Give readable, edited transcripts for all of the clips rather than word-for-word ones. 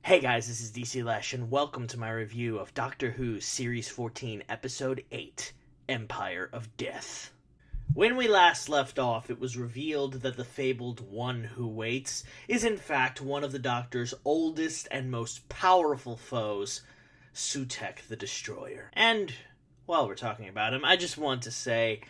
Hey guys, this is DC Lesh, and welcome to my review of Doctor Who Series 14, Episode 8, Empire of Death. When we last left off, it was revealed that the fabled One Who Waits is in fact one of the Doctor's oldest and most powerful foes, Sutekh the Destroyer. And while we're talking about him, I just want to say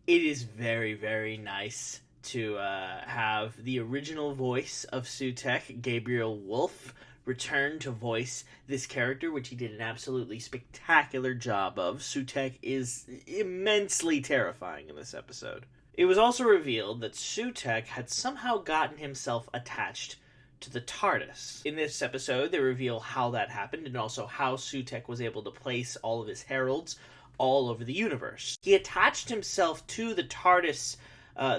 it is very, very nice to have the original voice of Sutekh, Gabriel Wolfe, return to voice this character, which he did an absolutely spectacular job of. Sutekh is immensely terrifying in this episode. It was also revealed that Sutekh had somehow gotten himself attached to the TARDIS. In this episode, they reveal how that happened and also how Sutekh was able to place all of his heralds all over the universe. He attached himself to the TARDIS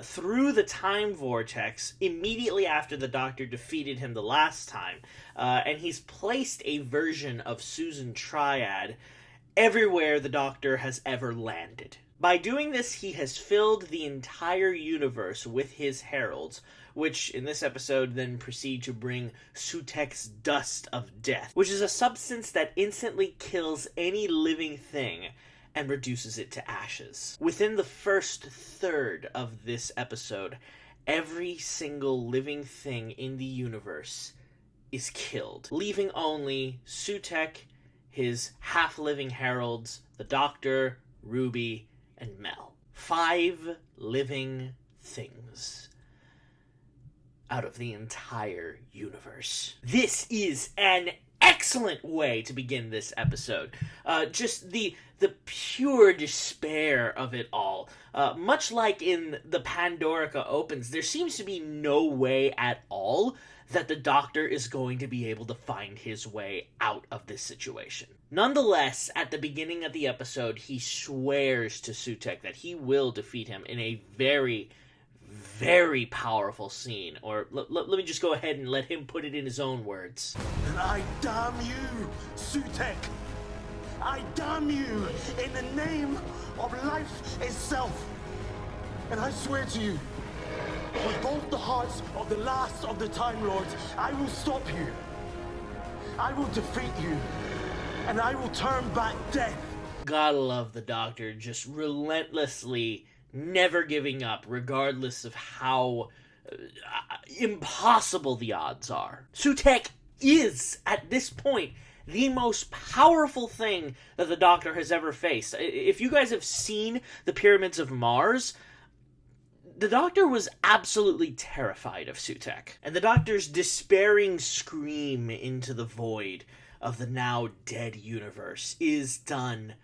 through the time vortex immediately after the Doctor defeated him the last time, and he's placed a version of Susan Triad everywhere the Doctor has ever landed. By doing this, he has filled the entire universe with his heralds, which in this episode then proceed to bring Sutekh's Dust of Death, which is a substance that instantly kills any living thing and reduces it to ashes. Within the first third of this episode, every single living thing in the universe is killed, leaving only Sutekh, his half-living heralds, the Doctor, Ruby, and Mel. 5 living things out of the entire universe. This is an excellent way to begin this episode. Just the pure despair of it all. Much like in the Pandorica Opens, there seems to be no way at all that the Doctor is going to be able to find his way out of this situation. Nonetheless, at the beginning of the episode, he swears to Sutekh that he will defeat him in a very, very powerful scene. Or let me just go ahead and let him put it in his own words. And I damn you, Sutekh. I damn you in the name of life itself. And I swear to you, with both the hearts of the last of the Time Lords, I will stop you. I will defeat you. And I will turn back death. Gotta love the Doctor just relentlessly never giving up, regardless of how impossible the odds are. Sutekh is, at this point, the most powerful thing that the Doctor has ever faced. If you guys have seen the Pyramids of Mars, the Doctor was absolutely terrified of Sutekh. And the Doctor's despairing scream into the void of the now dead universe is done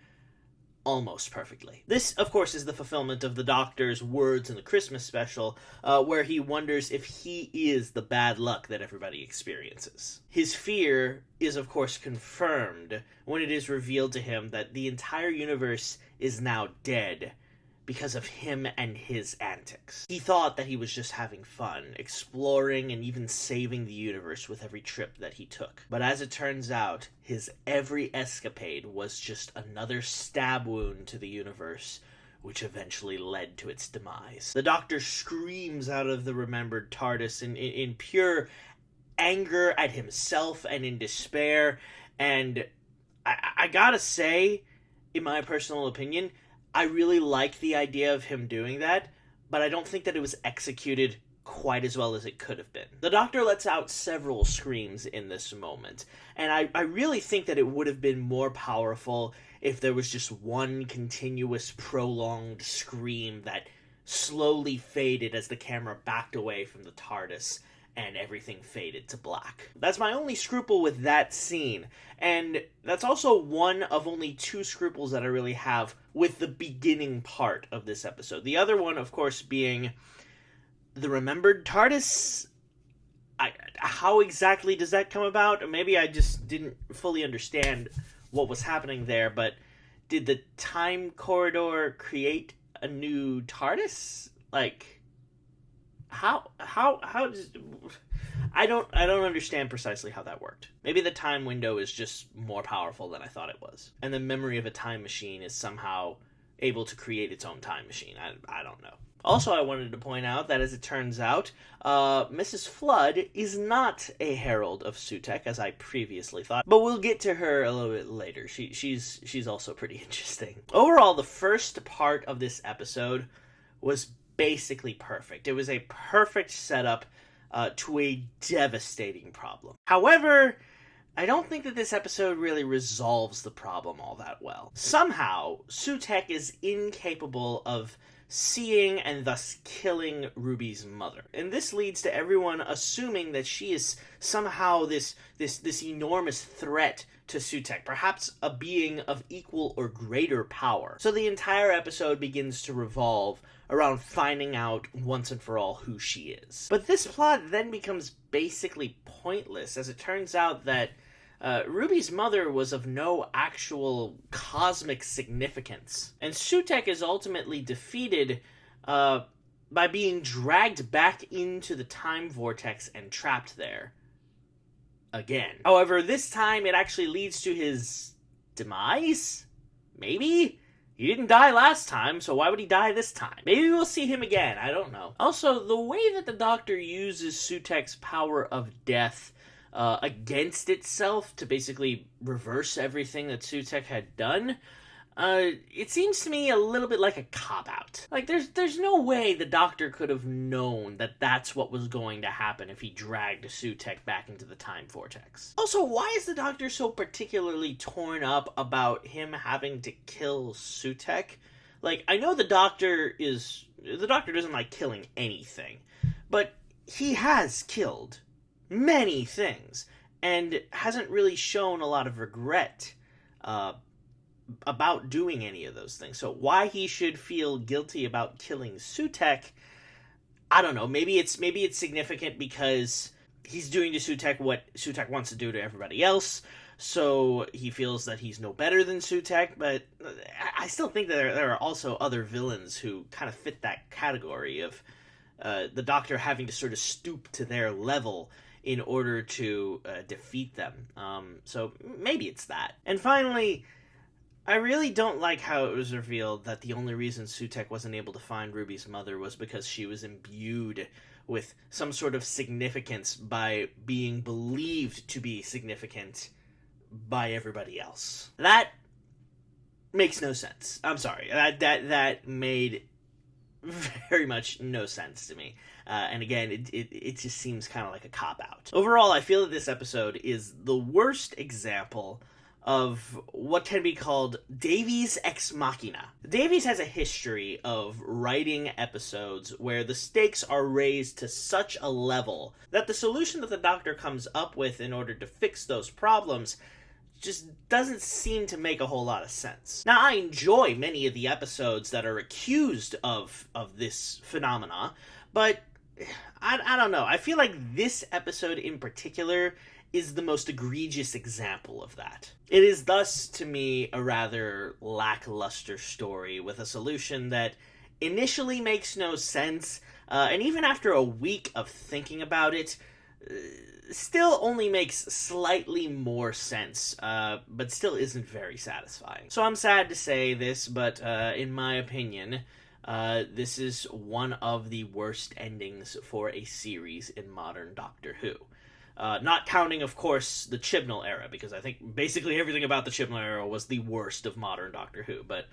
almost perfectly. This, of course, is the fulfillment of the Doctor's words in the Christmas special, where he wonders if he is the bad luck that everybody experiences. His fear is, of course, confirmed when it is revealed to him that the entire universe is now dead because of him and his antics. He thought that he was just having fun, exploring and even saving the universe with every trip that he took. But as it turns out, his every escapade was just another stab wound to the universe, which eventually led to its demise. The Doctor screams out of the remembered TARDIS in pure anger at himself and in despair, and I gotta say, in my personal opinion, I really like the idea of him doing that, but I don't think that it was executed quite as well as it could have been. The Doctor lets out several screams in this moment, and I really think that it would have been more powerful if there was just one continuous, prolonged scream that slowly faded as the camera backed away from the TARDIS and everything faded to black. That's my only scruple with that scene, and that's also one of only 2 scruples that I really have with the beginning part of this episode. The other one, of course, being the remembered TARDIS. How exactly does that come about? Maybe I just didn't fully understand what was happening there, but did the time corridor create a new TARDIS? Like, how does... I don't understand precisely how that worked. Maybe the time window is just more powerful than I thought it was, and the memory of a time machine is somehow able to create its own time machine. I don't know. Also, I wanted to point out that, as it turns out, Mrs. Flood is not a herald of Sutekh, as I previously thought, but we'll get to her a little bit later. She's also pretty interesting. Overall, the first part of this episode was basically perfect. It was a perfect setup to a devastating problem. However, I don't think that this episode really resolves the problem all that well. Somehow, Sutekh is incapable of seeing and thus killing Ruby's mother. And this leads to everyone assuming that she is somehow this enormous threat to Sutekh, perhaps a being of equal or greater power. So the entire episode begins to revolve around finding out once and for all who she is. But this plot then becomes basically pointless, as it turns out that Ruby's mother was of no actual cosmic significance. And Sutekh is ultimately defeated by being dragged back into the time vortex and trapped there again. However, this time it actually leads to his demise? Maybe? He didn't die last time, so why would he die this time? Maybe we'll see him again, I don't know. Also, the way that the Doctor uses Sutekh's power of death against itself to basically reverse everything that Sutekh had done, it seems to me a little bit like a cop-out. Like, there's no way the Doctor could have known that that's what was going to happen if he dragged Sutekh back into the time vortex. Also, why is the Doctor so particularly torn up about him having to kill Sutekh? Like, I know the Doctor doesn't like killing anything, but he has killed many things, and hasn't really shown a lot of regret about doing any of those things. So why he should feel guilty about killing Sutekh, I don't know. Maybe it's significant because he's doing to Sutekh what Sutekh wants to do to everybody else, so he feels that he's no better than Sutekh, but I still think that there are also other villains who kind of fit that category of the Doctor having to sort of stoop to their level in order to defeat them. So maybe it's that. And finally, I really don't like how it was revealed that the only reason Sutekh wasn't able to find Ruby's mother was because she was imbued with some sort of significance by being believed to be significant by everybody else. That makes no sense. I'm sorry. That made very much no sense to me. And again, it just seems kind of like a cop-out. Overall, I feel that this episode is the worst example of what can be called Davies ex machina. Davies has a history of writing episodes where the stakes are raised to such a level that the solution that the Doctor comes up with in order to fix those problems just doesn't seem to make a whole lot of sense. Now, I enjoy many of the episodes that are accused of this phenomena, but I don't know. I feel like this episode in particular is the most egregious example of that. It is thus, to me, a rather lackluster story with a solution that initially makes no sense, and even after a week of thinking about it, still only makes slightly more sense, but still isn't very satisfying. So I'm sad to say this, but in my opinion, this is one of the worst endings for a series in modern Doctor Who. Not counting, of course, the Chibnall era, because I think basically everything about the Chibnall era was the worst of modern Doctor Who. But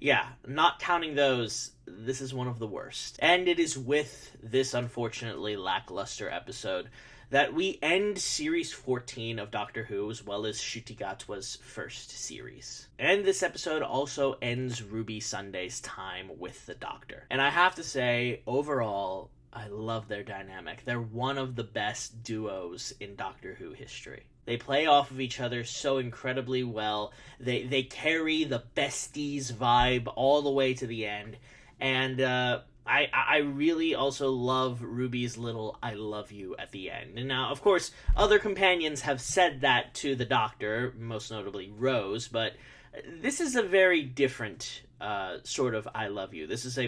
yeah, not counting those, this is one of the worst. And it is with this unfortunately lackluster episode that we end Series 14 of Doctor Who, as well as Ncuti Gatwa's first series. And this episode also ends Ruby Sunday's time with the Doctor. And I have to say, overall, I love their dynamic. They're one of the best duos in Doctor Who history. They play off of each other so incredibly well. They carry the besties vibe all the way to the end. And I really also love Ruby's little "I love you" at the end. And now, of course, other companions have said that to the Doctor, most notably Rose, but this is a very different sort of "I love you." This is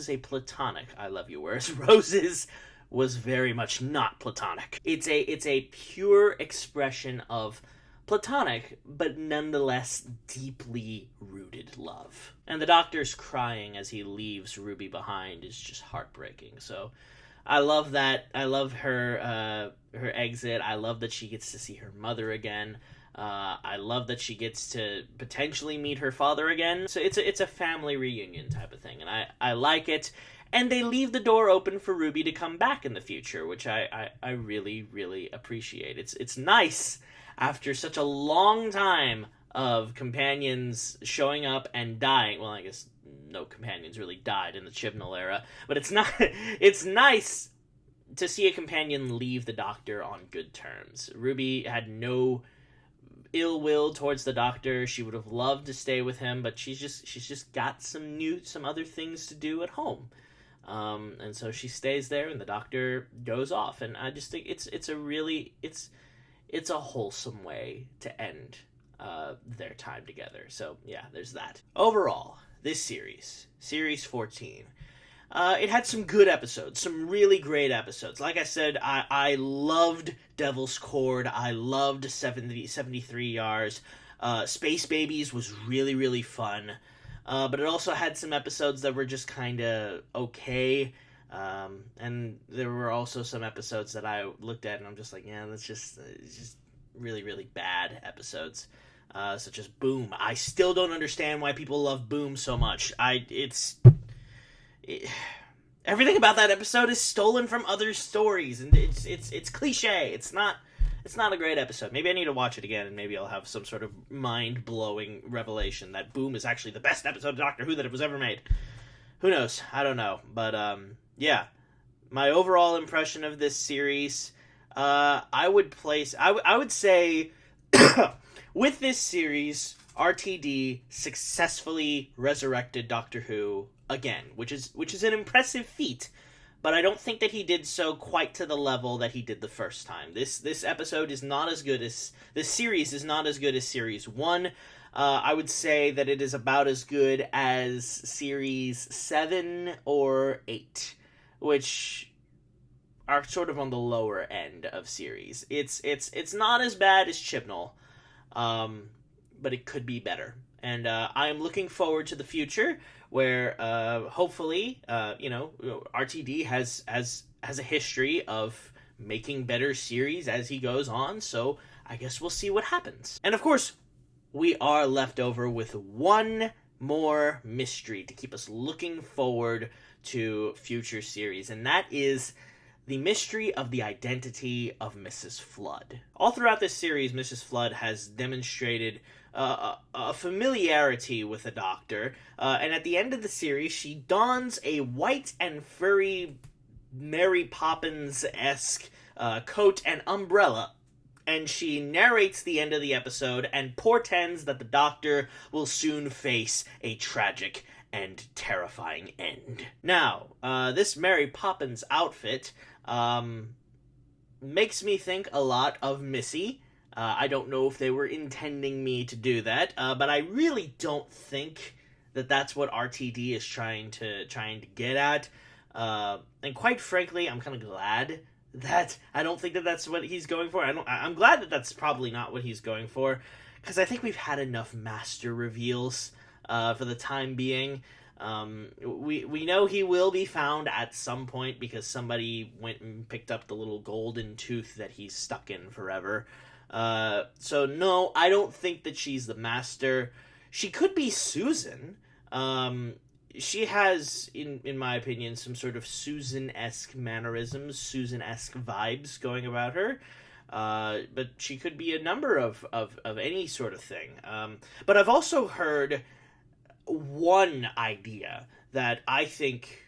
a platonic "I love you," whereas Rose's was very much not platonic. It's a pure expression of platonic, but nonetheless deeply rooted love. And the Doctor's crying as he leaves Ruby behind is just heartbreaking. So I love that. I love her exit. I love that she gets to see her mother again. I love that she gets to potentially meet her father again. So it's a family reunion type of thing, and I like it. And they leave the door open for Ruby to come back in the future, which I really, really appreciate. It's nice after such a long time of companions showing up and dying. Well, I guess no companions really died in the Chibnall era, but it's nice to see a companion leave the Doctor on good terms. Ruby had no ill will towards the Doctor. She would have loved to stay with him, but she's just got some other things to do at home. And so she stays there, and the Doctor goes off. And I just think it's a wholesome way to end their time together. So yeah, there's that. Overall, this series 14, it had some good episodes, some really great episodes. Like I said, I loved Devil's Cord. I loved 73 Yards. Space Babies was really, really fun. But it also had some episodes that were just kind of okay. And there were also some episodes that I looked at and I'm just like, yeah, it's just really, really bad episodes. Such as Boom. I still don't understand why people love Boom so much. Everything about that episode is stolen from other stories, and it's cliche. It's not a great episode. Maybe I need to watch it again, and maybe I'll have some sort of mind-blowing revelation that Boom is actually the best episode of Doctor Who that was ever made. Who knows? I don't know. But, yeah. My overall impression of this series, I would say, with this series, RTD successfully resurrected Doctor Who again, which is an impressive feat. But I don't think that he did so quite to the level that he did the first time. This episode is not as good as... This series is not as good as Series 1. I would say that it is about as good as Series 7 or 8, which are sort of on the lower end of series. It's not as bad as Chibnall, but it could be better. And I am looking forward to the future, where hopefully, RTD has a history of making better series as he goes on, so I guess we'll see what happens. And of course, we are left over with one more mystery to keep us looking forward to future series, and that is the mystery of the identity of Mrs. Flood. All throughout this series, Mrs. Flood has demonstrated a familiarity with the Doctor, and at the end of the series, she dons a white and furry Mary Poppins-esque coat and umbrella, and she narrates the end of the episode and portends that the Doctor will soon face a tragic and terrifying end. Now, this Mary Poppins outfit makes me think a lot of Missy. I don't know if they were intending me to do that, but I really don't think that that's what RTD is trying to get at. And quite frankly, I'm kind of glad that I don't think that that's what he's going for. I'm glad that that's probably not what he's going for, because I think we've had enough master reveals for the time being. We know he will be found at some point because somebody went and picked up the little golden tooth that he's stuck in forever. So no, I don't think that she's the master. She could be Susan. She has, in my opinion, some sort of Susan-esque mannerisms, Susan-esque vibes going about her. But she could be a number of any sort of thing. But I've also heard one idea that I think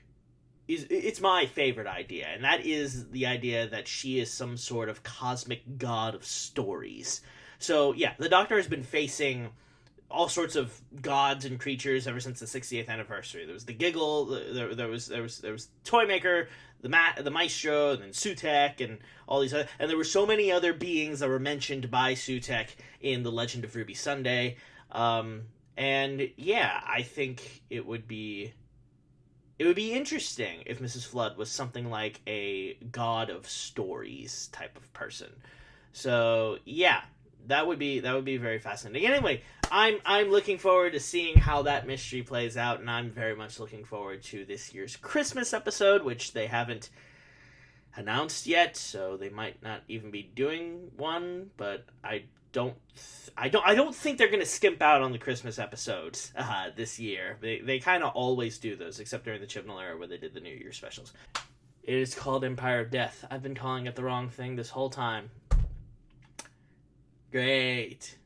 it's my favorite idea, and that is the idea that she is some sort of cosmic god of stories. So yeah, the Doctor has been facing all sorts of gods and creatures ever since the 60th anniversary. There was the Giggle, there was Toymaker, the Maestro, and then Sutekh, and all these other, and there were so many other beings that were mentioned by Sutekh in The Legend of Ruby Sunday. And yeah, I think it would be interesting if Mrs. Flood was something like a god of stories type of person. So yeah, That would be very fascinating. Anyway, I'm looking forward to seeing how that mystery plays out, and I'm very much looking forward to this year's Christmas episode, which they haven't announced yet, so they might not even be doing one. But I don't think they're gonna skimp out on the Christmas episodes this year. They kind of always do those, except during the Chibnall era where they did the New Year specials. It is called Empire of Death. I've been calling it the wrong thing this whole time. Great.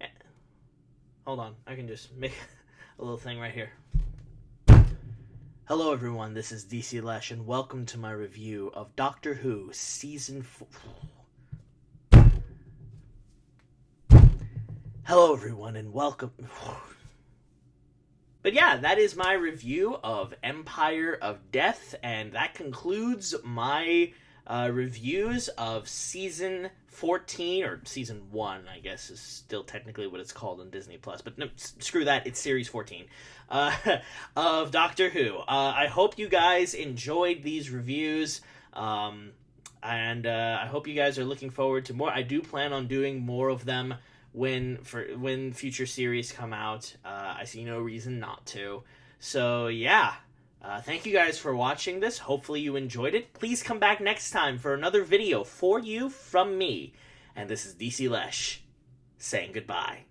Yeah. Hold on, I can just make a little thing right here. Hello everyone, this is DC Lesh, and welcome to my review of Doctor Who Season 4. Hello everyone, and welcome... But yeah, that is my review of Empire of Death, and that concludes my reviews of Season 14, or Season 1, I guess is still technically what it's called on Disney+, but no, screw that, it's Series 14, of Doctor Who. I hope you guys enjoyed these reviews, and I hope you guys are looking forward to more. I do plan on doing more of them when future series come out. I see no reason not to. So yeah, thank you guys for watching this. Hopefully you enjoyed it. Please come back next time for another video for you from me. And this is DC Lesh saying goodbye.